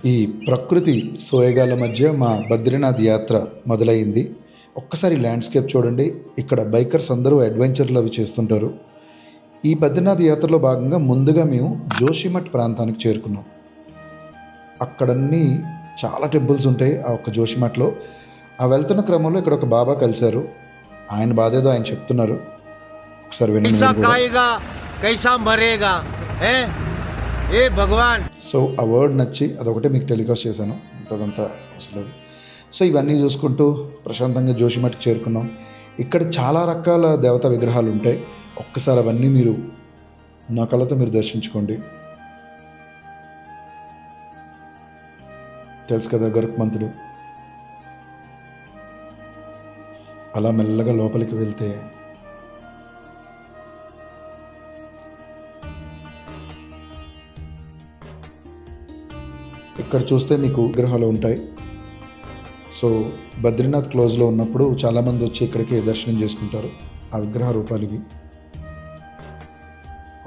ఈ ప్రకృతి సోయగాల మధ్య మా బద్రీనాథ్ యాత్ర మొదలైంది. ఒక్కసారి ల్యాండ్స్కేప్ చూడండి. ఇక్కడ బైకర్స్ అందరూ అడ్వెంచర్లు అవి చేస్తుంటారు. ఈ బద్రీనాథ్ యాత్రలో భాగంగా ముందుగా మేము జోషిమఠ్ ప్రాంతానికి చేరుకున్నాం. అక్కడన్నీ చాలా టెంపుల్స్ ఉంటాయి ఆ ఒక్క జోషిమఠ్లో. ఆ వెళ్తున్న క్రమంలో ఇక్కడ ఒక బాబా కలిశారు. ఆయన బాధేదో ఆయన చెప్తున్నారు. ఒకసారి వినండి మీరు కూడా. కైసా మరేగా ఏ భగవాన్. సో ఆ వర్డ్ నచ్చి అదొకటే మీకు టెలికాస్ట్ చేశాను, మిగతాదంతా అసలు. సో ఇవన్నీ చూసుకుంటూ ప్రశాంతంగా జోషిమఠ్కి చేరుకున్నాం. ఇక్కడ చాలా రకాల దేవతా విగ్రహాలు ఉంటాయి. ఒక్కసారి అవన్నీ మీరు నా కళ్ళతో మీరు దర్శించుకోండి. తెలుసు కదా గరుత్మంతుడు. అలా మెల్లగా లోపలికి వెళ్తే ఇక్కడ చూస్తే మీకు విగ్రహాలు ఉంటాయి. సో బద్రీనాథ్ క్లోజ్లో ఉన్నప్పుడు చాలామంది వచ్చి ఇక్కడికి దర్శనం చేసుకుంటారు. ఆ విగ్రహ రూపాలు ఇవి.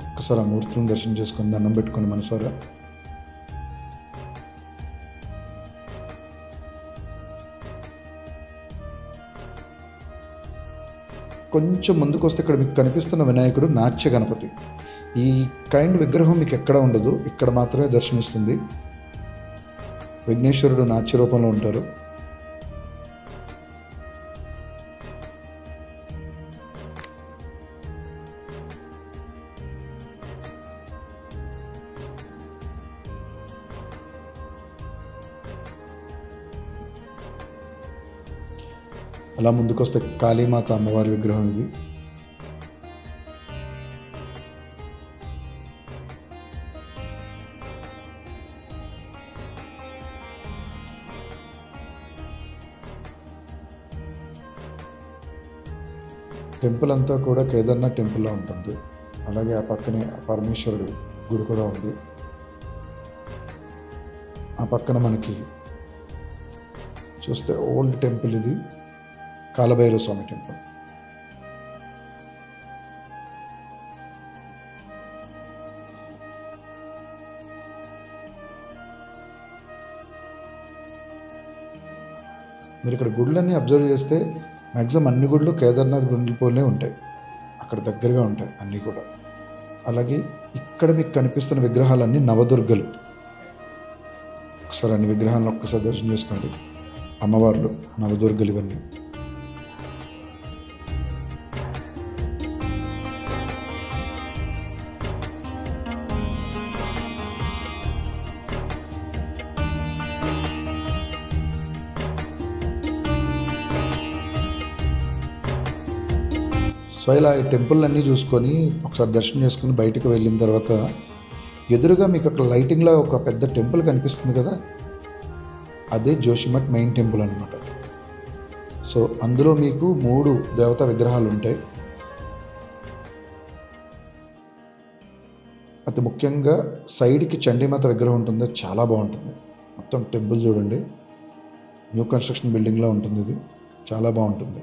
ఒక్కసారి ఆ మూర్తులను దర్శనం చేసుకొని దండం పెట్టుకోండి మనసారా. కొంచెం ముందుకు వస్తే ఇక్కడ మీకు కనిపిస్తున్న వినాయకుడు నాట్య గణపతి. ఈ కైండ్ విగ్రహం మీకు ఎక్కడ ఉండదు, ఇక్కడ మాత్రమే దర్శనమిస్తుంది. విఘ్నేశ్వరుడు నాట్య రూపంలో ఉంటారు. అలా ముందుకొస్తే కాళీమాత అమ్మవారి విగ్రహం ఇది. టెంపుల్ అంతా కూడా కేదార్నాథ్ టెంపుల్లో ఉంటుంది. అలాగే ఆ పక్కనే పరమేశ్వరుడు గుడి కూడా ఉంది. ఆ పక్కన మనకి చూస్తే ఓల్డ్ టెంపుల్ ఇది, కాలభైరవ స్వామి టెంపుల్. మీరు ఇక్కడ గుళ్ళన్నీ అబ్జర్వ్ చేస్తే మ్యాక్సిమం అన్ని గుళ్ళు కేదార్నాథ్ గుండెలపోలే ఉంటాయి, అక్కడ దగ్గరగా ఉంటాయి అన్నీ కూడా. అలాగే ఇక్కడ మీకు కనిపిస్తున్న విగ్రహాలన్నీ నవదుర్గలు. ఒకసారి అన్ని విగ్రహాలను ఒక్కసారి దర్శనం చేసుకోండి. అమ్మవార్లు నవదుర్గలు ఇవన్నీ. సో ఇలా ఈ టెంపుల్ అన్నీ చూసుకొని ఒకసారి దర్శనం చేసుకుని బయటకు వెళ్ళిన తర్వాత ఎదురుగా మీకు అక్కడ లైటింగ్లో ఒక పెద్ద టెంపుల్ కనిపిస్తుంది కదా, అదే జోషిమఠ్ మెయిన్ టెంపుల్ అనమాట. సో అందులో మీకు 3 దేవతా విగ్రహాలు ఉంటాయి. అతి ముఖ్యంగా సైడ్కి చండీమాత విగ్రహం ఉంటుంది, చాలా బాగుంటుంది. మొత్తం టెంపుల్ చూడండి, న్యూ కన్స్ట్రక్షన్ బిల్డింగ్లో ఉంటుంది. ఇది చాలా బాగుంటుంది.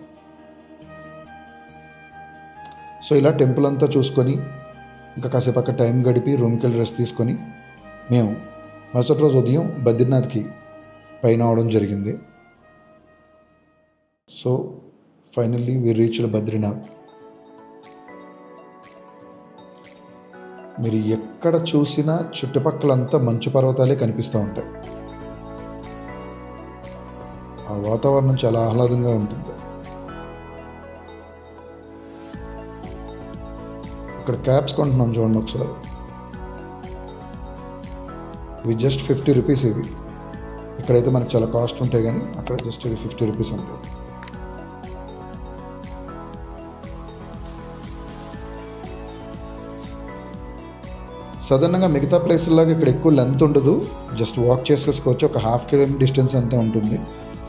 సో ఇలా టెంపుల్ అంతా చూసుకొని ఇంకా కాసేపు అక్కడ టైం గడిపి రూమ్కి వెళ్ళి రెస్ట్ తీసుకొని మేము మరుసటి రోజు ఉదయం బద్రీనాథ్కి పైన అవడం జరిగింది. So finally we reached Badrinath. మీరు ఎక్కడ చూసినా చుట్టుపక్కలంతా మంచు పర్వతాలే కనిపిస్తూ ఉంటాయి. ఆ వాతావరణం చాలా ఆహ్లాదంగా ఉంటుంది. ఇక్కడ క్యాబ్స్ కొంటున్నాం చూడండి ఒకసారి. ఇవి జస్ట్ 50 రూపీస్. ఇవి ఇక్కడైతే మనకు చాలా కాస్ట్ ఉంటాయి, కానీ అక్కడ జస్ట్ ఇవి 50 రూపీస్ అంతే. సాధారణంగా మిగతా ప్లేసుల్లాగా ఇక్కడ ఎక్కువ లెంత్ ఉండదు, జస్ట్ వాక్ చేసేసుకోవచ్చు. ఒక ½ కిలోమీటర్ డిస్టెన్స్ అంతే ఉంటుంది.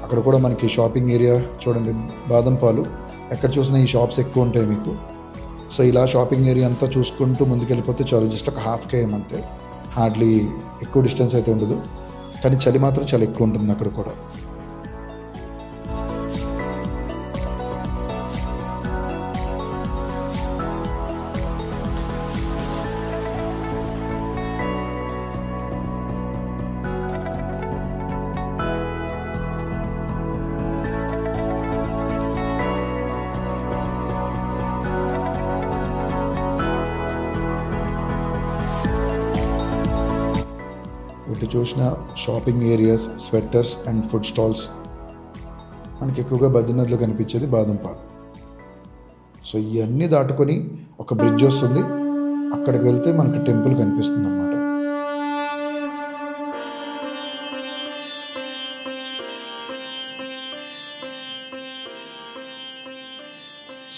అక్కడ కూడా మనకి షాపింగ్ ఏరియా చూడండి, బాదం పాలు, ఎక్కడ చూసినా ఈ షాప్స్ ఎక్కువ ఉంటాయి మీకు. సో ఇలా షాపింగ్ ఏరియా అంతా చూసుకుంటూ ముందుకెళ్ళిపోతే చాలు, జస్ట్ ఒక ½ km అంతే. హార్డ్లీ ఎక్కువ డిస్టెన్స్ అయితే ఉండదు, కానీ చలి మాత్రం చాలా ఎక్కువ ఉంటుంది అక్కడ కూడా. ఎటు చూసిన shopping areas, sweaters and food stalls. మనకి ఎక్కువగా బద్రీనాథ్లో కనిపించేది బాదం పాలు. సో ఇవన్నీ దాటుకొని ఒక బ్రిడ్జ్ వస్తుంది, అక్కడికి వెళ్తే మనకి టెంపుల్ కనిపిస్తుంది అన్నమాట.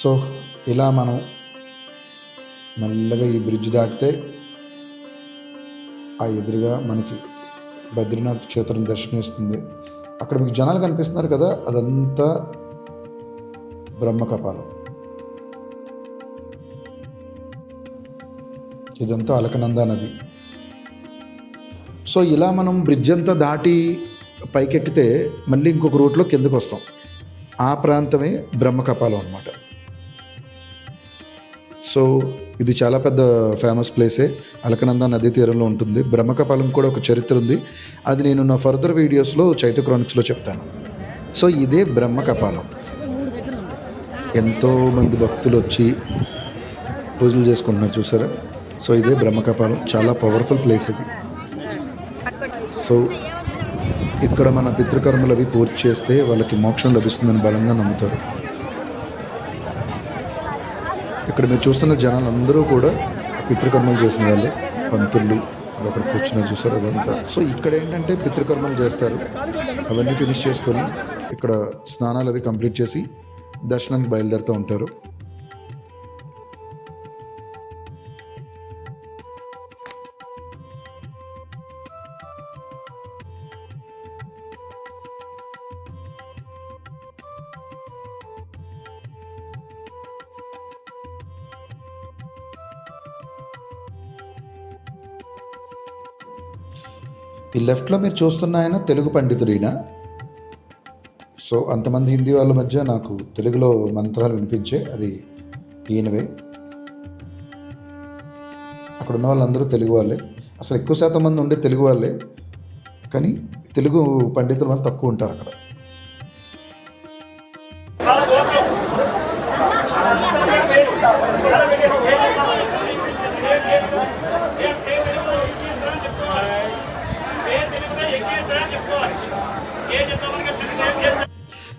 సో ఇలా మనం మెల్లగా ఈ బ్రిడ్జ్ దాటితే ఆ ఎదురుగా మనకి బద్రీనాథ్ క్షేత్రం దర్శనమిస్తుంది. అక్కడ మీకు జనాలు కనిపిస్తున్నారు కదా, అదంతా బ్రహ్మకపాలం. ఇదంతా అలకనందా నది. సో ఇలా మనం బ్రిడ్జ్ అంతా దాటి పైకెక్కితే మళ్ళీ ఇంకొక రూట్లో కిందకు వస్తాం. ఆ ప్రాంతమే బ్రహ్మకపాలం అన్నమాట. సో ఇది చాలా పెద్ద ఫేమస్ ప్లేసే, అలకనందా నదీ తీరంలో ఉంటుంది. బ్రహ్మకపాలం కూడా ఒక చరిత్ర ఉంది, అది నేను నా ఫర్దర్ వీడియోస్లో చైత్య క్రానిక్స్లో చెప్తాను. సో ఇదే బ్రహ్మకపాలం. ఎంతోమంది భక్తులు వచ్చి పూజలు చేసుకుంటున్నారు చూసారా. సో ఇదే బ్రహ్మకపాలం, చాలా పవర్ఫుల్ ప్లేస్ ఇది. సో ఇక్కడ మన పితృకర్మలు అవి పూర్తి చేస్తే వాళ్ళకి మోక్షం లభిస్తుందని బలంగా నమ్ముతారు. ఇక్కడ మీరు చూస్తున్న జనాలు అందరూ కూడా పితృకర్మలు చేసిన వాళ్ళే, పంతులు అక్కడ కూర్చున్నారు చూసారు అదంతా. సో ఇక్కడ ఏంటంటే పితృకర్మలు చేస్తారు, అవన్నీ ఫినిష్ చేసుకొని ఇక్కడ స్నానాలు అవి కంప్లీట్ చేసి దర్శనానికి బయలుదేరుతూ ఉంటారు. ఈ లెఫ్ట్లో మీరు చూస్తున్న ఆయన తెలుగు పండితుడైన. సో అంతమంది హిందీ వాళ్ళ మధ్య నాకు తెలుగులో మంత్రాలు వినిపించే అది ఈయనవే. అక్కడ ఉన్న వాళ్ళందరూ తెలుగు వాళ్ళే, అసలు ఎక్కువ శాతం మంది ఉండే తెలుగు వాళ్ళే, కానీ తెలుగు పండితుల వాళ్ళు తక్కువ ఉంటారు అక్కడ.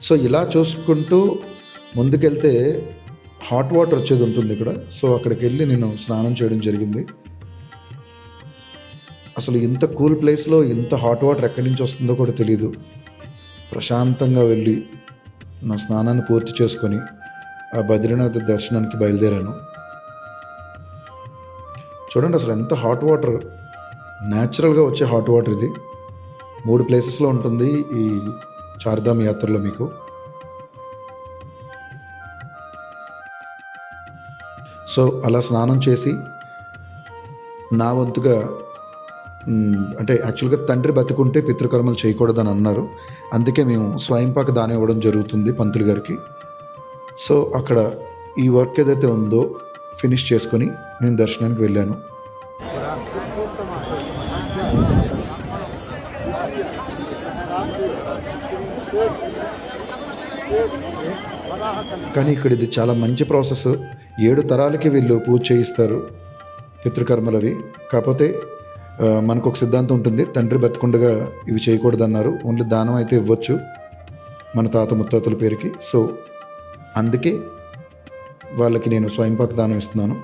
సో ఇలా చూసుకుంటూ ముందుకెళ్తే హాట్ వాటర్ వచ్చేది ఉంటుంది ఇక్కడ. సో అక్కడికి వెళ్ళి నేను స్నానం చేయడం జరిగింది. అసలు ఇంత కూల్ ప్లేస్లో ఇంత హాట్ వాటర్ ఎక్కడి నుంచి వస్తుందో కూడా తెలియదు. ప్రశాంతంగా వెళ్ళి నా స్నానాన్ని పూర్తి చేసుకొని ఆ బద్రీనాథ్ దర్శనానికి బయలుదేరాను. చూడండి అసలు ఎంత హాట్ వాటర్, న్యాచురల్గా వచ్చే హాట్ వాటర్ ఇది. 3 ప్లేసెస్లో ఉంటుంది ఈ చార్ధామ్ యాత్రలో మీకు. సో అలా స్నానం చేసి నా వంతుగా అంటే యాక్చువల్గా తండ్రి బతుకుంటే పితృకర్మలు చేయకూడదని అన్నారు, అందుకే మేము స్వయంపాక దానం ఇవ్వడం జరుగుతుంది పంతులు గారికి. సో అక్కడ ఈ వర్క్ ఏదైతే ఉందో ఫినిష్ చేసుకొని నేను దర్శనానికి వెళ్ళాను. కానీ ఇక్కడ ఇది చాలా మంచి ప్రాసెస్. 7 తరాలకి వీళ్ళు పూజ చేయిస్తారు పితృకర్మలవి. కాకపోతే మనకు ఒక సిద్ధాంతం ఉంటుంది, తండ్రి బతికుండగా ఇవి చేయకూడదన్నారు. ఓన్లీ దానం అయితే ఇవ్వచ్చు మన తాత ముత్తాతల పేరుకి. సో అందుకే వాళ్ళకి నేను స్వయంపాక దానం ఇస్తున్నాను.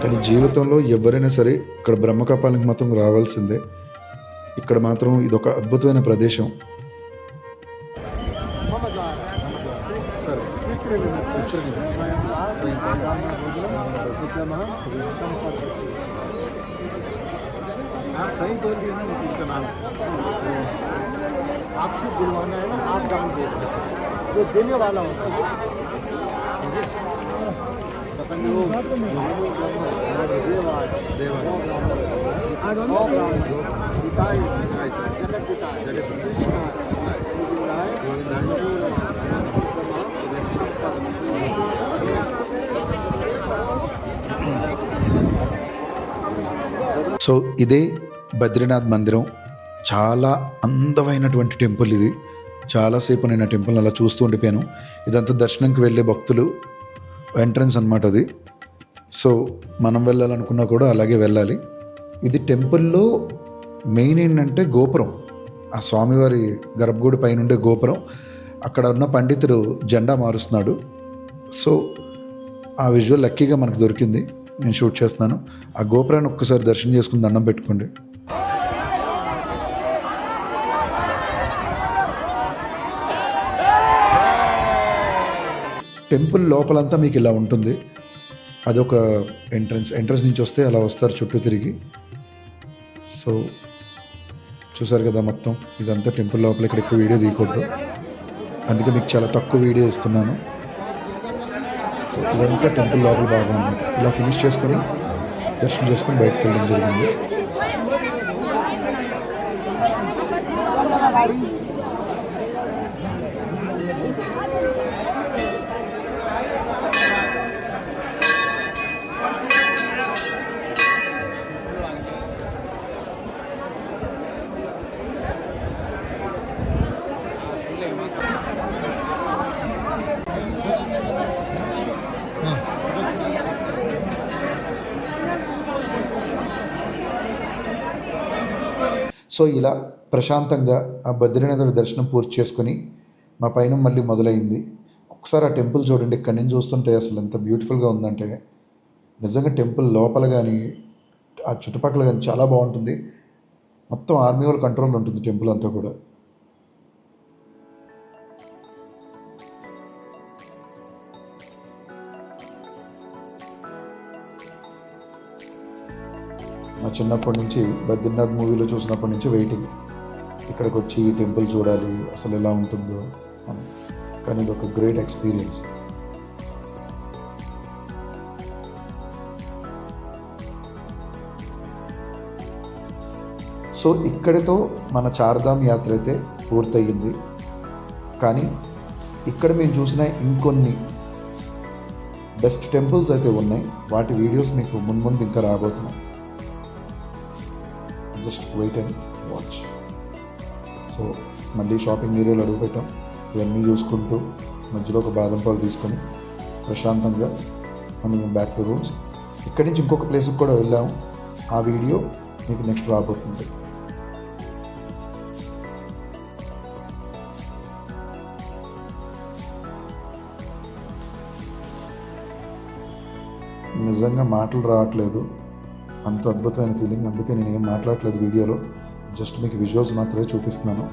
కానీ జీవితంలో ఎవరైనా సరే ఇక్కడ బ్రహ్మకపాలకి మాత్రం రావాల్సిందే. ఇక్కడ మాత్రం ఇదొక అద్భుతమైన ప్రదేశం. आपसे दिलवाना है ना, आप दान दे जो देने वाला होता है। సో ఇదే బద్రీనాథ్ మందిరం. చాలా అందమైనటువంటి టెంపుల్ ఇది. చాలాసేపు నేను ఆ టెంపుల్ని అలా చూస్తూ ఉండిపోయాను. ఇదంతా దర్శనంకి వెళ్ళే భక్తులు ఎంట్రన్స్ అన్నమాట అది. సో మనం వెళ్ళాలనుకున్నా కూడా అలాగే వెళ్ళాలి. ఇది టెంపుల్లో మెయిన్ ఏంటంటే గోపురం, ఆ స్వామివారి గర్భగుడి పైన ఉండే గోపురం. అక్కడ ఉన్న పండితుడు జెండా మారుస్తున్నాడు. సో ఆ విజువల్ లక్కీగా మనకు దొరికింది, నేను షూట్ చేస్తున్నాను. ఆ గోపురాన్ని ఒక్కసారి దర్శనం చేసుకుని దండం పెట్టుకోండి. టెంపుల్ లోపలంతా మీకు ఇలా ఉంటుంది. అదొక ఎంట్రన్స్ నుంచి వస్తే అలా వస్తారు చుట్టూ తిరిగి. సో చూసారు కదా మొత్తం ఇదంతా టెంపుల్ లోపల. ఇక్కడ ఎక్కువ వీడియో తీయకూడదు, అందుకే మీకు చాలా తక్కువ వీడియో ఇస్తున్నాను. సో ఇదంతా టెంపుల్ లోపల బాగా ఉంది. ఇలా ఫినిష్ చేసుకొని దర్శనం చేసుకొని బయటకు వెళ్ళడం జరిగింది. సో ఇలా ప్రశాంతంగా ఆ బద్రీనాథుడి దర్శనం పూర్తి చేసుకొని మా పైన మళ్ళీ మొదలైంది. ఒకసారి ఆ టెంపుల్ చూడండి, ఇక్కడి నుంచి చూస్తుంటే అసలు ఎంత బ్యూటిఫుల్గా ఉందంటే నిజంగా టెంపుల్ లోపల కానీ ఆ చుట్టుపక్కల కానీ చాలా బాగుంటుంది. మొత్తం ఆర్మీ వాళ్ళ కంట్రోల్ ఉంటుంది టెంపుల్ అంతా కూడా. నా చిన్నప్పటి నుంచి బద్రీనాథ్ మూవీలో చూసినప్పటి నుంచి వెయిటింగ్, ఇక్కడికి వచ్చి ఈ టెంపుల్ చూడాలి అసలు ఎలా ఉంటుందో అని. కానీ ఇది ఒక గ్రేట్ ఎక్స్పీరియన్స్. సో ఇక్కడితో మన చార్ధామ్ యాత్ర అయితే పూర్తయింది. కానీ ఇక్కడ మేము చూసిన ఇంకొన్ని బెస్ట్ టెంపుల్స్ అయితే ఉన్నాయి, వాటి వీడియోస్ మీకు ముందు ఇంకా రాబోతున్నాయి. Just wait and watch. So మళ్ళీ షాపింగ్ ఏరియాలో అడుగుపెట్టాం. ఇవన్నీ చూసుకుంటూ మధ్యలో ఒక బాదం పాలు తీసుకొని ప్రశాంతంగా మనం బ్యాక్ టు రూమ్స్. ఇక్కడి నుంచి ఇంకొక ప్లేస్కి కూడా వెళ్ళాము, ఆ వీడియో మీకు నెక్స్ట్ రాబోతుంది. నిజంగా మాటలు రావట్లేదు, అంత అద్భుతమైన ఫీలింగ్. అందుకే నేను ఏం మాట్లాడట్లేదు వీడియోలో, జస్ట్ మీకు విజువల్స్ మాత్రమే చూపిస్తున్నాను.